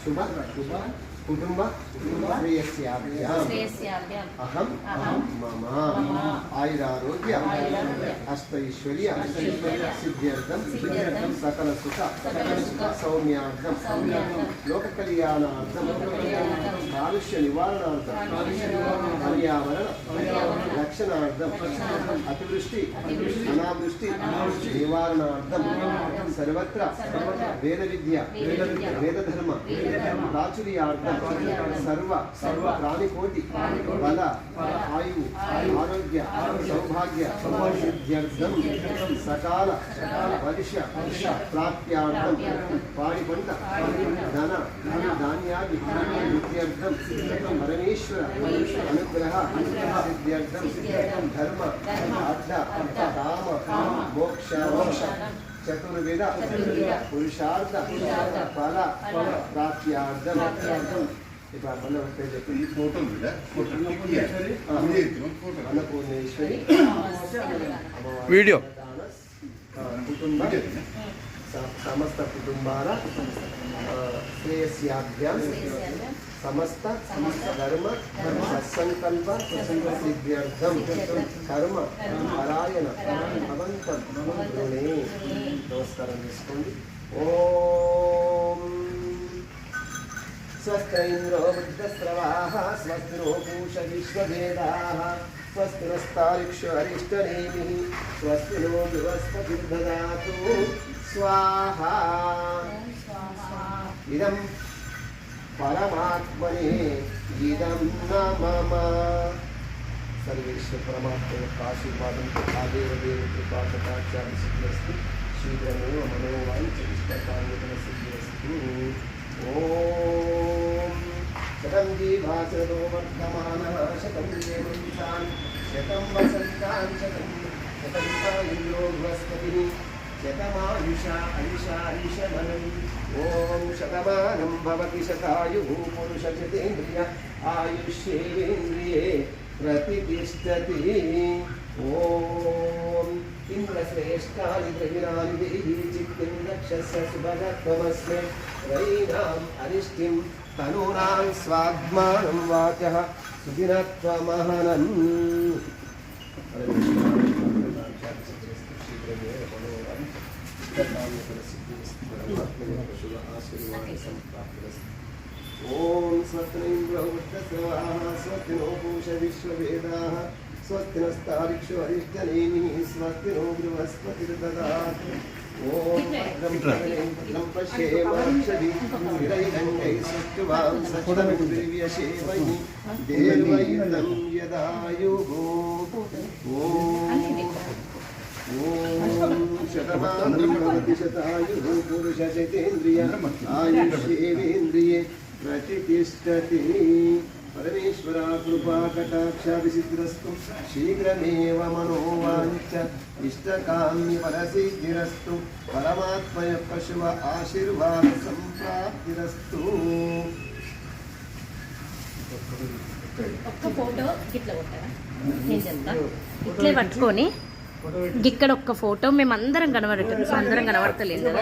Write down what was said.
शुभ कुटुंब श्रेयस्याभ्याम् अहं मम आयुरारोग्य अष्टैश्वर्य सिद्ध्यर्थं सकल सुख सौम्यार्थं लोककल्याणार्थं कालुष्य निवारणार्थं पर्यावरण रक्षणार्थं अतिवृष्टि अनावृष्टि निवारणार्थं सर्वत्र वेद विद्या वेदधर्म प्राचुर्यार्थं सर्व प्राणिकोटि बल आयु आरोग्य सौभाग्य सिद्ध्यर्थं सकाल वर्ष प्राप्त्यार्थं पाणि पंट धन धान्यादि सिद्ध्यर्थं परमेश्वर अनुग्रह सिद्ध्यर्थं धर्म अर्थ काम मोक्ष चतुर्वेद पुरुषार्थ फल प्राप्त्यार्थं अन्नपूर्णेश्वरी वीडियो कुटुंब समस्त कुटुंबारा श्रेयस्याभ्याम् समस्त धर्म सत्संकल्प सिद्ध्यर्थं कर्म परायण भवन्तं गुणे नमस्कारं చేసుకోండి ఓం स्वस्ति इंद्रो वृद्धस्रवाः स्वस्ति नो पूषा विश्ववेदाः स्वस्ति नस्तारिक्षो अरिष्टनेमिः स्वस्ति नो बृहस्पतिर्ददातु स्वाहा इदं परमात्मने इदं न मम सर्वेश्वर परमात्मने आशीर्वादं आदेव देव कृपा कटाक्षां सिद्ध्यस्तु शीघ्रमेव मनोवाञ्छिष्टकाम्यफलसिद्धिरस्तु ओम शतं जीवाचरो वर्तमानः शतं देवन्तान् शतं वसन्तान् शतं इन्द्रो बृहस्पतिः शतमायुषा आयुषायुषमनं ओम शतमानं भवति शतायुः पुरुषशतेन्द्रिय आयुष्येवेन्द्रिये प्रतिष्ठति ओम इन्द्रश्रेष्ठानि द्रविणानि देहि चित्तिं रक्षस्य सुभगत्वमस्मै वैनाम् अरिष्टिं तनूनां स्वात्मानं वाचः सुदिनत्वमहनम् ओम स्वस्तिन्द्रो वृद्धस्रवाः स्वस्ति नो पूषा विश्ववेदाः स्वस्ति नस्तारिक्षो अरिष्टनेमिः स्वस्ति नो बृहस्पतिर्ददातु ओम भद्रं पश्येमाक्षभिरैरङ्गैः सृष्टुवां सचलं दिव्यशेवैः देवैतं यदायुः ओम शतमानं भवति शतायुः पुरुषशतेन्द्रिय आयुष्येवेन्द्रिये प्रतिष्ठति परमेश्वरा कृपा कटाक्षाभिसिद्धिरस्तु शीघ्रमेव मनोवाञ्छ इष्टकाम्यफलसिद्धिरस्तु परमात्मय पशुव आशीर्वाद संप्राप्तिरस्तु ఒక్క ఫోటో ఇట్లా కొట్టారా నేను చెప్తా ఇట్లే పట్టుకొని ఇక్కడ ఒక్క ఫోటో మేము అందరం కనబడటం అందరం కనబడతలేదు కదా.